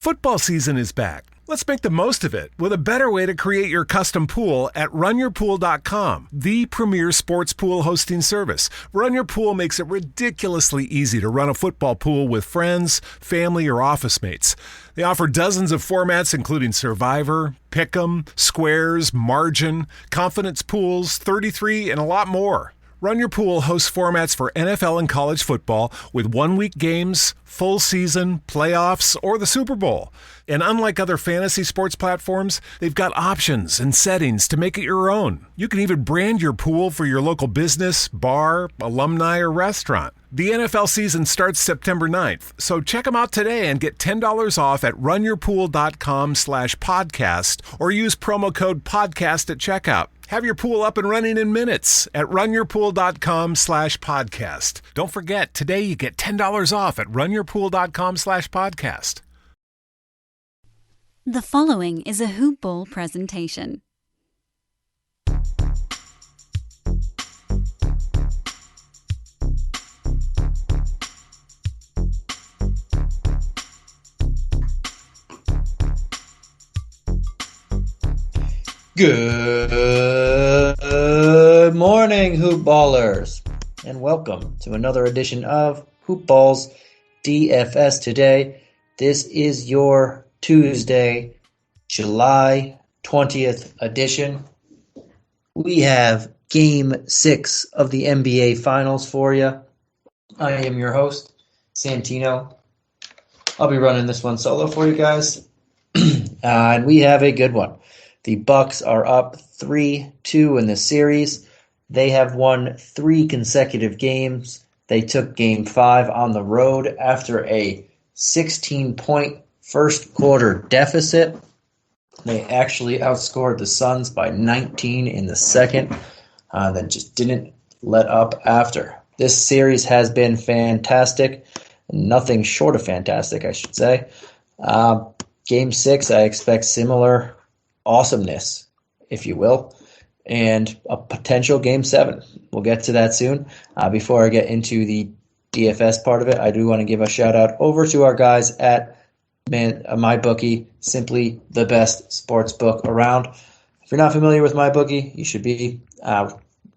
Football season is back. Let's make the most of it with a better way to create your custom pool at runyourpool.com, the premier sports pool hosting service. Run Your Pool makes it ridiculously easy to run a football pool with friends, family, or office mates. They offer dozens of formats including Survivor, Pick'em, Squares, Margin, Confidence Pools, 33, and a lot more. Run Your Pool hosts formats for NFL and college football with one-week games, full season, playoffs, or the Super Bowl. And unlike other fantasy sports platforms, they've got options and settings to make it your own. You can even brand your pool for your local business, bar, alumni, or restaurant. The NFL season starts September 9th, so check them out today and get $10 off at runyourpool.com/podcast or use promo code podcast at checkout. Have your pool up and running in minutes at runyourpool.com/podcast. Don't forget, today you get $10 off at runyourpool.com/podcast. The following is a Hoop Ball presentation. Good morning, Hoop Ballers, and welcome to another edition of Hoop Balls DFS Today. This is your Tuesday, July 20th edition. We have Game 6 of the NBA Finals for you. I am your host, Santino. I'll be running this one solo for you guys, and we have a good one. The Bucks are up 3-2 in the series. They have won 3 consecutive games. They took Game 5 on the road after a 16-point first quarter deficit. They actually outscored the Suns by 19 in the second, then just didn't let up after. This series has been fantastic. Nothing short of fantastic, I should say. Game 6, I expect similar awesomeness, if you will, and a potential Game 7. We'll get to that soon. Before I get into the DFS part of it, I do want to give a shout out over to our guys at MyBookie, simply the best sports book around. If you're not familiar with MyBookie, you should be.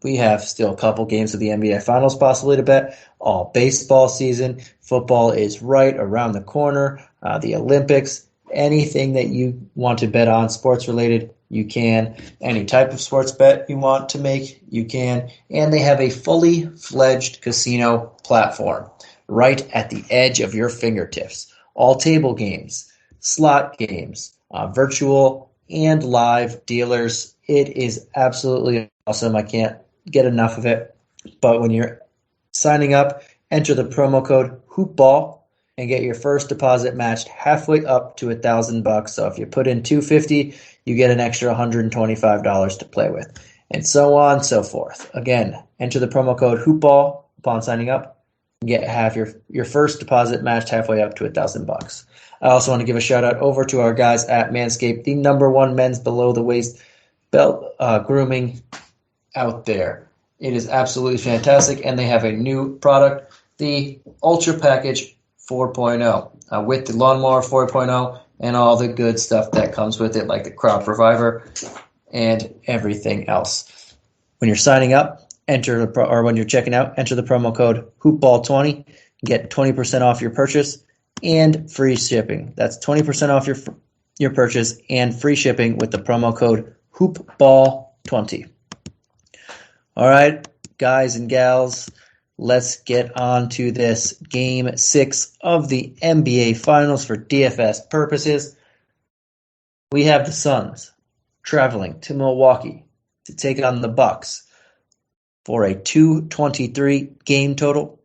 We have still a couple games of the NBA Finals possibly to bet. All baseball season. Football is right around the corner. The Olympics. Anything that you want to bet on sports related, you can. Any type of sports bet you want to make, you can. And they have a fully fledged casino platform right at the edge of your fingertips. All table games, slot games, virtual and live dealers. It is absolutely awesome. I can't get enough of it. But when you're signing up, enter the promo code HoopBall and get your first deposit matched halfway up to $1,000. So if you put in $250, you get an extra $125 to play with, and so on and so forth. Again, enter the promo code HoopBall upon signing up and get half your first deposit matched halfway up to $1,000. I also want to give a shout out over to our guys at Manscaped, the #1 men's below the waist belt grooming out there. It is absolutely fantastic, and they have a new product, the Ultra Package 4.0, with the Lawnmower 4.0 and all the good stuff that comes with it, like the Crop Reviver and everything else. When you're signing up, when you're checking out, enter the promo code HoopBall20, get 20% off your purchase and free shipping. That's 20% off your purchase and free shipping with the promo code HoopBall20. All right, guys and gals, let's get on to this Game 6 of the NBA Finals for DFS purposes. We have the Suns traveling to Milwaukee to take on the Bucks for a 223 game total.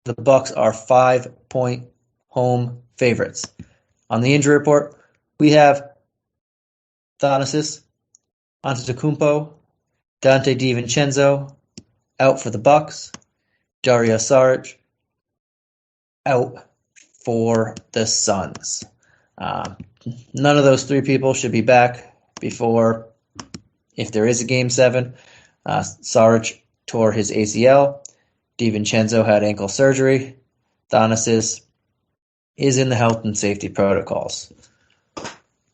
The Bucks are 5-point home favorites. On the injury report, we have Thanasis Antetokounmpo, Dante DiVincenzo out for the Bucks. Dario Saric out for the Suns. None of those 3 people should be back before, if there is a Game 7. Saric tore his ACL. DiVincenzo had ankle surgery. Thanasis is in the health and safety protocols.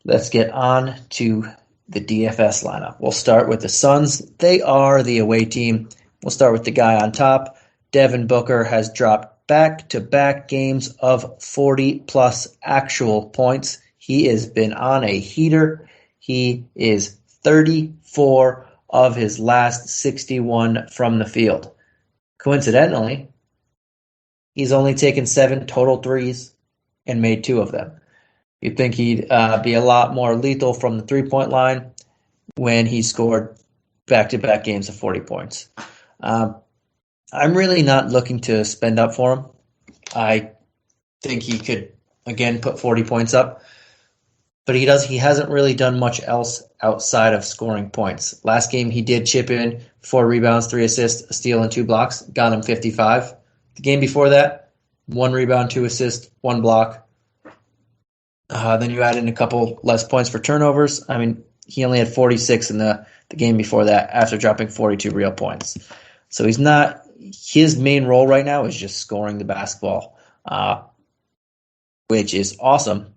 Let's get on to the DFS lineup. We'll start with the Suns. They are the away team. We'll start with the guy on top. Devin Booker has dropped back-to-back games of 40-plus actual points. He has been on a heater. He is 34 of his last 61 from the field. Coincidentally, he's only taken 7 total threes and made 2 of them. You'd think he'd be a lot more lethal from the three-point line when he scored back-to-back games of 40 points. I'm really not looking to spend up for him. I think he could, again, put 40 points up. But he hasn't really done much else outside of scoring points. Last game, he did chip in 4 rebounds, 3 assists, a steal, and 2 blocks. Got him 55. The game before that, 1 rebound, 2 assists, 1 block. Then you add in a couple less points for turnovers. I mean, he only had 46 in the game before that after dropping 42 real points. So his main role right now is just scoring the basketball, which is awesome.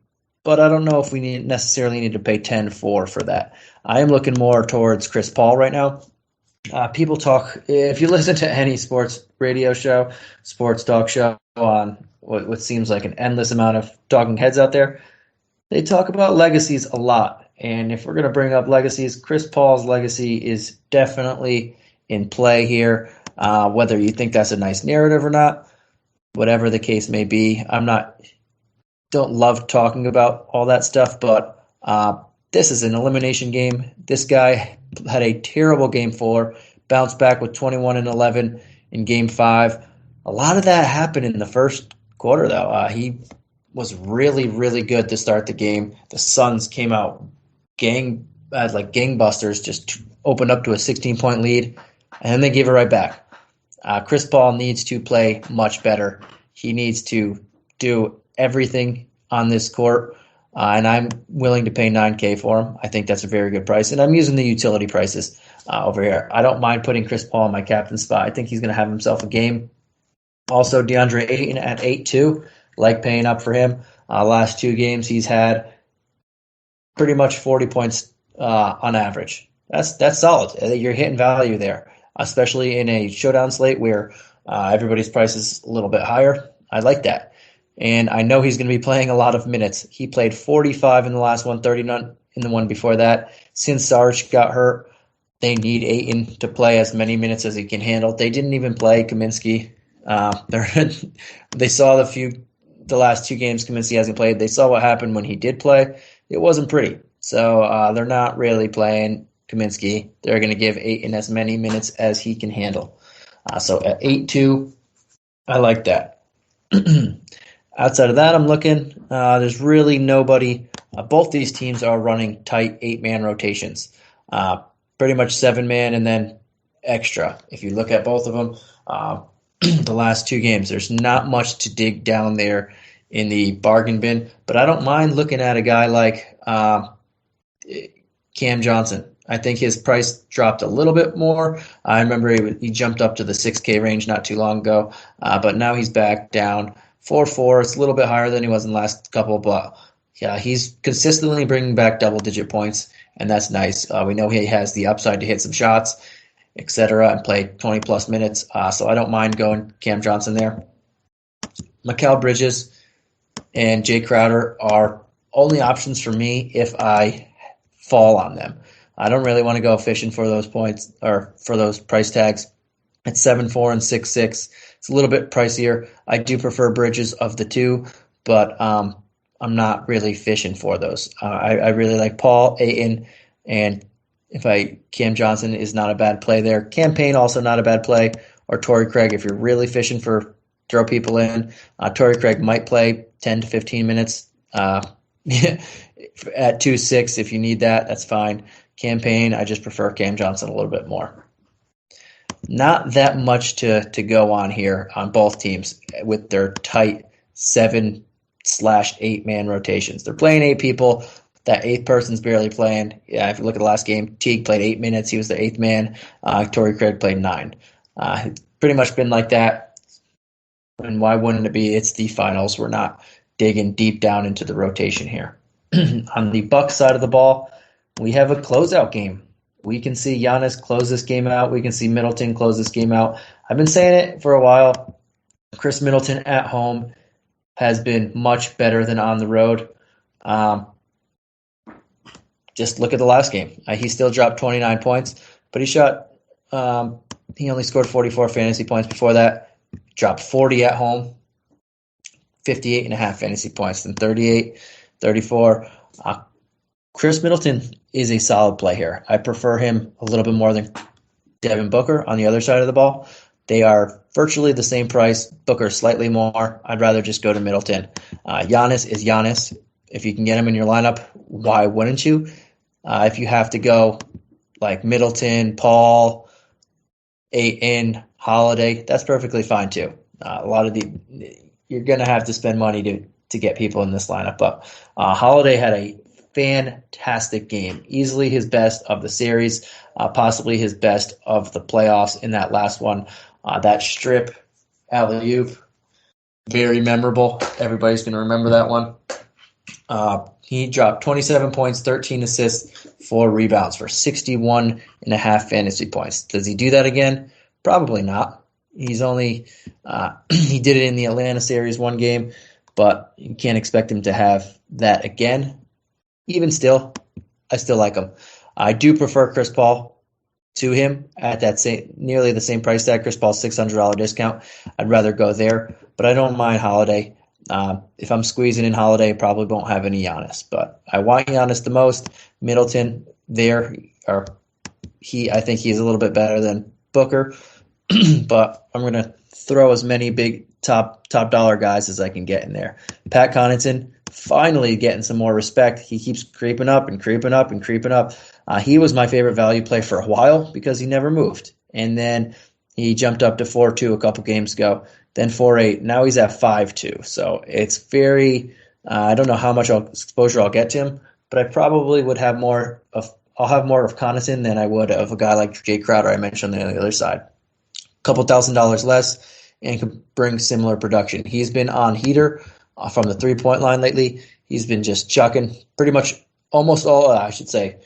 But I don't know if we necessarily need to pay 10-4 for that. I am looking more towards Chris Paul right now. People talk, if you listen to any sports radio show, sports talk show on what seems like an endless amount of talking heads out there, they talk about legacies a lot. And if we're going to bring up legacies, Chris Paul's legacy is definitely in play here. Whether you think that's a nice narrative or not, whatever the case may be, don't love talking about all that stuff, but this is an elimination game. This guy had a terrible game 4, bounced back with 21 and 11 in game 5. A lot of that happened in the first quarter, though. He was really, really good to start the game. The Suns came out like gangbusters, just opened up to a 16-point lead, and then they gave it right back. Chris Paul needs to play much better. He needs to do everything on this court, and I'm willing to pay $9K for him. I think that's a very good price, and I'm using the utility prices over here. I don't mind putting Chris Paul in my captain spot. I think he's going to have himself a game. Also, DeAndre Ayton at 8-2, like paying up for him. Last 2 games, he's had pretty much 40 points on average. That's solid. You're hitting value there, especially in a showdown slate where everybody's price is a little bit higher. I like that. And I know he's going to be playing a lot of minutes. He played 45 in the last one, 39 in the one before that. Since Sarge got hurt, they need Ayton to play as many minutes as he can handle. They didn't even play Kaminsky. They saw the last 2 games Kaminsky hasn't played. They saw what happened when he did play. It wasn't pretty. So they're not really playing Kaminsky. They're going to give Ayton as many minutes as he can handle. So at 8-2, I like that. Outside of that, I'm looking. There's really nobody. Both these teams are running tight 8-man rotations. Pretty much 7-man and then extra. If you look at both of them, the last 2 games, there's not much to dig down there in the bargain bin. But I don't mind looking at a guy like Cam Johnson. I think his price dropped a little bit more. I remember he jumped up to the 6K range not too long ago, but now he's back down 4-4. It's a little bit higher than he was in the last couple, but yeah, he's consistently bringing back double-digit points, and that's nice. We know he has the upside to hit some shots, etc., and play 20-plus minutes, so I don't mind going Cam Johnson there. Mikal Bridges and Jay Crowder are only options for me if I fall on them. I don't really want to go fishing for those points or for those price tags. At 7-4 and 6-6, it's a little bit pricier. I do prefer Bridges of the 2, but I'm not really fishing for those. I really like Paul, Ayton, and Cam Johnson is not a bad play there. Campaign also not a bad play, or Torrey Craig if you're really fishing for throw people in. Torrey Craig might play 10 to 15 minutes at 2-6 if you need that. That's fine. Campaign, I just prefer Cam Johnson a little bit more. Not that much to go on here on both teams with their tight 7/8-man rotations. They're playing 8 people. That 8th person's barely playing. Yeah, if you look at the last game, Teague played 8 minutes. He was the 8th man. Torrey Craig played 9. It's pretty much been like that. And why wouldn't it be? It's the finals. We're not digging deep down into the rotation here. On the Bucks side of the ball, we have a closeout game. We can see Giannis close this game out. We can see Middleton close this game out. I've been saying it for a while. Chris Middleton at home has been much better than on the road. Just look at the last game. He still dropped 29 points, but he only scored 44 fantasy points before that. Dropped 40 at home, 58.5 fantasy points, then 38, 34. Chris Middleton is a solid play here. I prefer him a little bit more than Devin Booker on the other side of the ball. They are virtually the same price. Booker slightly more. I'd rather just go to Middleton. Giannis is Giannis. If you can get him in your lineup, why wouldn't you? If you have to go like Middleton, Paul, Ayton, Holiday, that's perfectly fine too. You're going to have to spend money to get people in this lineup. But Holiday had a fantastic game, easily his best of the series, possibly his best of the playoffs in that last one. That strip alley-oop, very memorable. Everybody's going to remember that one. He dropped 27 points, 13 assists, 4 rebounds for 61.5 fantasy points. Does he do that again? Probably not. He's only he did it in the Atlanta series one game, but you can't expect him to have that again. Even still, I still like him. I do prefer Chris Paul to him at that nearly the same price tag. Chris Paul's $600 discount. I'd rather go there, but I don't mind Holiday. If I'm squeezing in Holiday, I probably won't have any Giannis, but I want Giannis the most. Middleton there, I think he's a little bit better than Booker, but I'm going to throw as many big top dollar guys as I can get in there. Pat Connaughton finally getting some more respect. He keeps creeping up and creeping up and creeping up. He was my favorite value play for a while because he never moved, and then he jumped up to 4-2 a couple games ago. Then 4-8. Now he's at 5-2. So it's very. I don't know how much exposure I'll get to him, but I probably would have more of. I'll have more of Connaughton than I would of a guy like Jay Crowder I mentioned on the other side. A couple $1,000 less and could bring similar production. He's been on heater from the 3-point line lately. He's been just chucking pretty much almost all. I should say.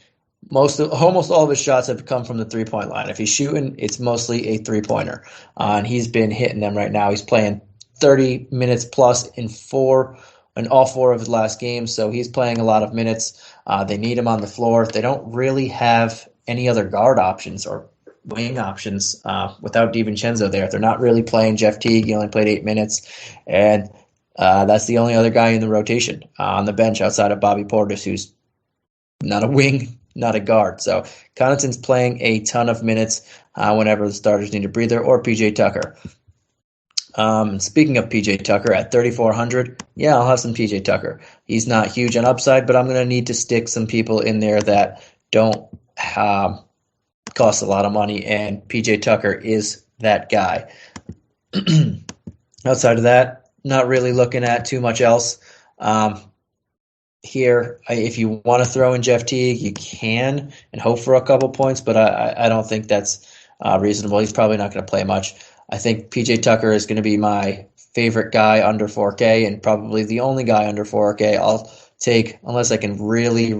Almost all of his shots have come from the 3-point line. If he's shooting, it's mostly a 3-pointer. And he's been hitting them right now. He's playing 30 minutes plus in all 4 of his last games, so he's playing a lot of minutes. They need him on the floor. They don't really have any other guard options or wing options without DiVincenzo there. They're not really playing Jeff Teague. He only played 8 minutes, and that's the only other guy in the rotation on the bench outside of Bobby Portis, who's not a wing, not a guard. So Connaughton's playing a ton of minutes whenever the starters need a breather, or PJ Tucker. Speaking of PJ Tucker at 3,400, yeah, I'll have some PJ Tucker. He's not huge on upside, but I'm going to need to stick some people in there that don't cost a lot of money, and PJ Tucker is that guy. Outside of that, not really looking at too much else. Here, if you want to throw in Jeff Teague, you can and hope for a couple points, but I don't think that's reasonable. He's probably not going to play much. I think PJ Tucker is going to be my favorite guy under 4K, and probably the only guy under 4K I'll take unless I can really,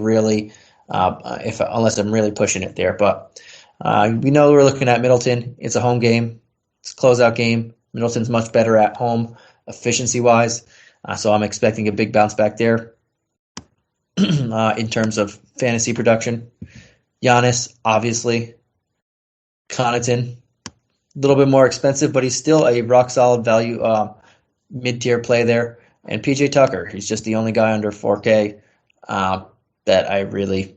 unless I'm really pushing it there. But we know we're looking at Middleton. It's a home game. It's a closeout game. Middleton's much better at home efficiency-wise, so I'm expecting a big bounce back there. In terms of fantasy production. Giannis, obviously. Connaughton, a little bit more expensive, but he's still a rock-solid value mid-tier play there. And PJ Tucker, he's just the only guy under 4K that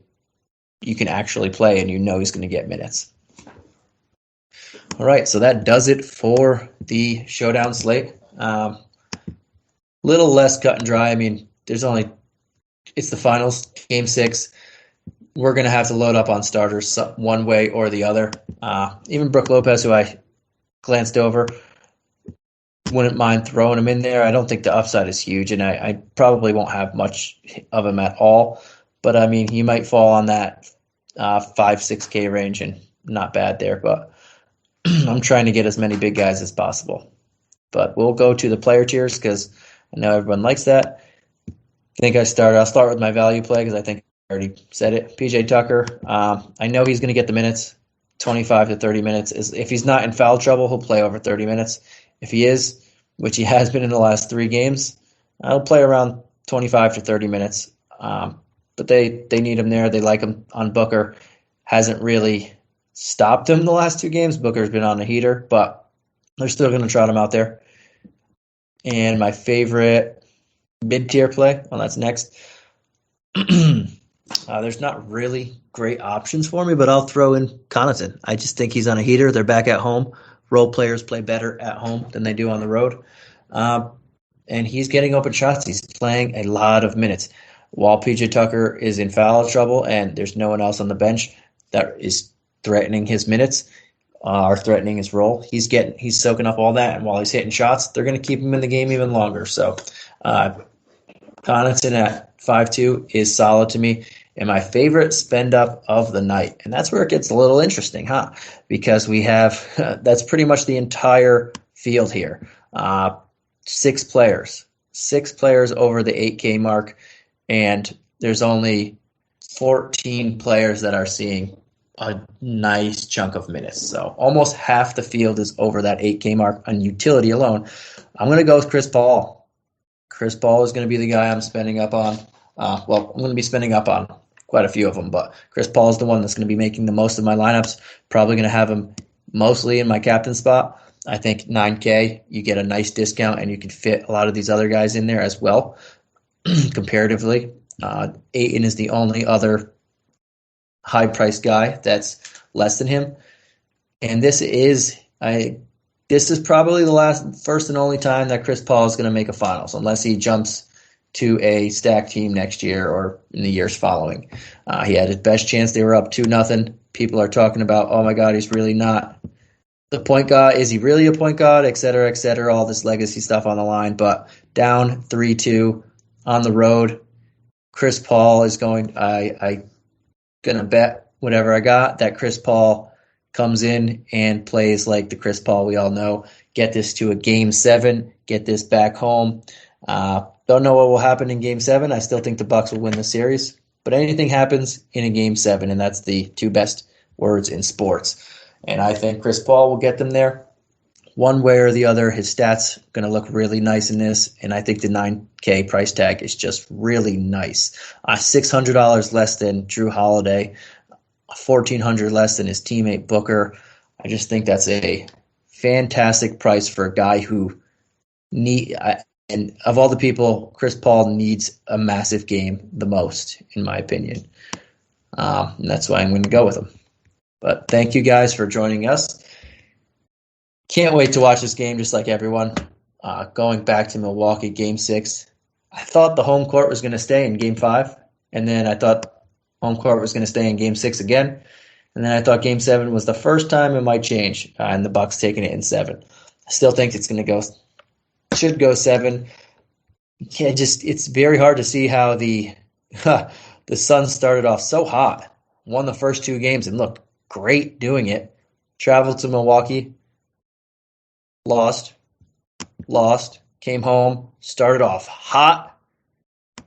you can actually play, and you know he's going to get minutes. All right, so that does it for the showdown slate. Little less cut and dry. I mean, it's the finals, Game 6. We're going to have to load up on starters one way or the other. Even Brook Lopez, who I glanced over, wouldn't mind throwing him in there. I don't think the upside is huge, and I probably won't have much of him at all. But, I mean, he might fall on that 5-6K range, and not bad there. But I'm trying to get as many big guys as possible. But we'll go to the player tiers because I know everyone likes that. I'll start with my value play because I think I already said it. PJ Tucker, I know he's going to get the minutes, 25 to 30 minutes. If he's not in foul trouble, he'll play over 30 minutes. If he is, which he has been in the last 3 games, I'll play around 25 to 30 minutes. But they need him there. They like him on Booker. Hasn't really stopped him the last 2 games. Booker's been on the heater, but they're still going to trot him out there. And my favorite mid-tier play, well, that's next. There's not really great options for me, but I'll throw in Connaughton. I just think he's on a heater. They're back at home. Role players play better at home than they do on the road. And he's getting open shots. He's playing a lot of minutes. While PJ Tucker is in foul trouble and there's no one else on the bench that is threatening his minutes or threatening his role, he's soaking up all that. And while he's hitting shots, they're going to keep him in the game even longer. So Connaughton at 5.2 is solid to me. And my favorite spend up of the night. And that's where it gets a little interesting, huh? Because we have, that's pretty much the entire field here. 6 players over the 8K mark. And there's only 14 players that are seeing a nice chunk of minutes. So almost half the field is over that 8K mark on utility alone. I'm going to go with Chris Paul. Chris Paul is going to be the guy I'm spending up on. I'm going to be spending up on quite a few of them, but Chris Paul is the one that's going to be making the most of my lineups. Probably going to have him mostly in my captain spot. I think 9K, you get a nice discount and you can fit a lot of these other guys in there as well. Comparatively, Ayton is the only other high-priced guy that's less than him. And this is probably the first and only time that Chris Paul is going to make a finals, unless he jumps to a stacked team next year or in the years following. He had his best chance. They were up 2-0. People are talking about, oh my God, he's really not the point guard. Is he really a point guard? Et cetera, all this legacy stuff on the line. But down 3-2 on the road, Chris Paul is going, I'm going to bet whatever I got that Chris Paul comes in and plays like the Chris Paul we all know. Get this to a Game 7, get this back home. Don't know what will happen in Game 7. I still think the Bucks will win the series. But anything happens in a Game 7, and that's the 2 best words in sports. And I think Chris Paul will get them there. One way or the other, his stats are going to look really nice in this, and I think the 9K price tag is just really nice. $600 less than Drew Holiday, $1,400 less than his teammate Booker. I just think that's a fantastic price for a guy who and of all the people, Chris Paul needs a massive game the most, in my opinion. And that's why I'm going to go with him. But thank you guys for joining us. Can't wait to watch this game just like everyone. Going back to Milwaukee, Game 6. I thought the home court was going to stay in Game 5. And then I thought home court was going to stay in Game 6 again. And then I thought Game 7 was the first time it might change. And the Bucks taking it in 7. I still think it's going to should go 7. It's very hard to see how the Suns started off so hot. Won the first 2 games and looked great doing it. Traveled to Milwaukee. Lost, came home, started off hot.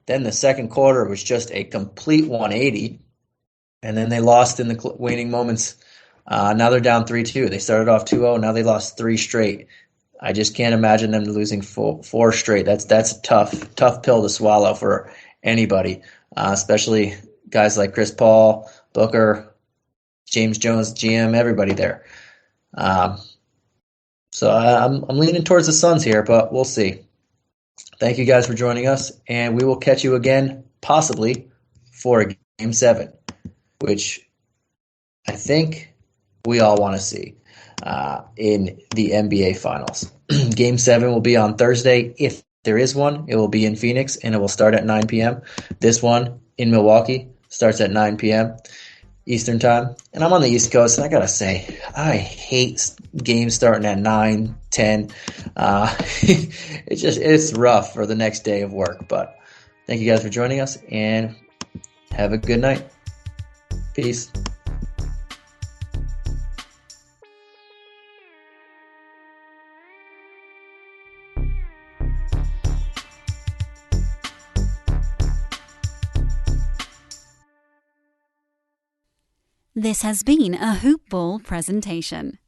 Then the second quarter was just a complete 180. And then they lost in the waning moments. Now they're down 3-2. They started off 2-0. Now they lost 3 straight. I just can't imagine them losing 4 straight. That's a tough pill to swallow for anybody, especially guys like Chris Paul, Booker, James Jones, GM, everybody there. So I'm leaning towards the Suns here, but we'll see. Thank you guys for joining us, and we will catch you again, possibly, for Game 7, which I think we all want to see in the NBA Finals. Game 7 will be on Thursday. If there is one, it will be in Phoenix, and it will start at 9 p.m. This one in Milwaukee starts at 9 p.m. Eastern time. And I'm on the East Coast, and I got to say, I hate games starting at 9, 10. It's rough for the next day of work. But thank you guys for joining us, and have a good night. Peace. This has been a Hoop Ball presentation.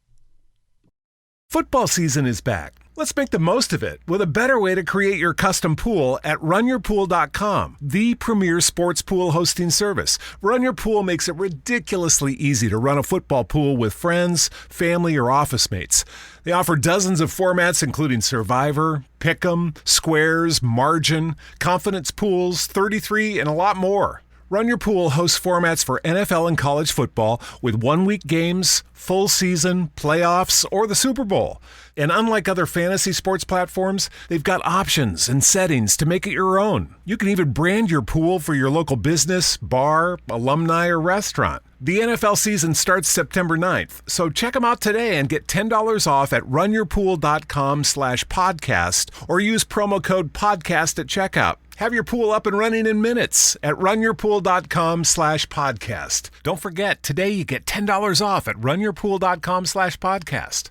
Football season is back. Let's make the most of it with a better way to create your custom pool at runyourpool.com, the premier sports pool hosting service. Run Your Pool makes it ridiculously easy to run a football pool with friends, family, or office mates. They offer dozens of formats including Survivor, Pick'em, Squares, Margin, Confidence Pools, 33, and a lot more. Run Your Pool hosts formats for NFL and college football with one-week games, full season, playoffs, or the Super Bowl. And unlike other fantasy sports platforms, they've got options and settings to make it your own. You can even brand your pool for your local business, bar, alumni, or restaurant. The NFL season starts September 9th, so check them out today and get $10 off at runyourpool.com/podcast or use promo code podcast at checkout. Have your pool up and running in minutes at runyourpool.com/podcast. Don't forget, today you get $10 off at runyourpool.com/podcast.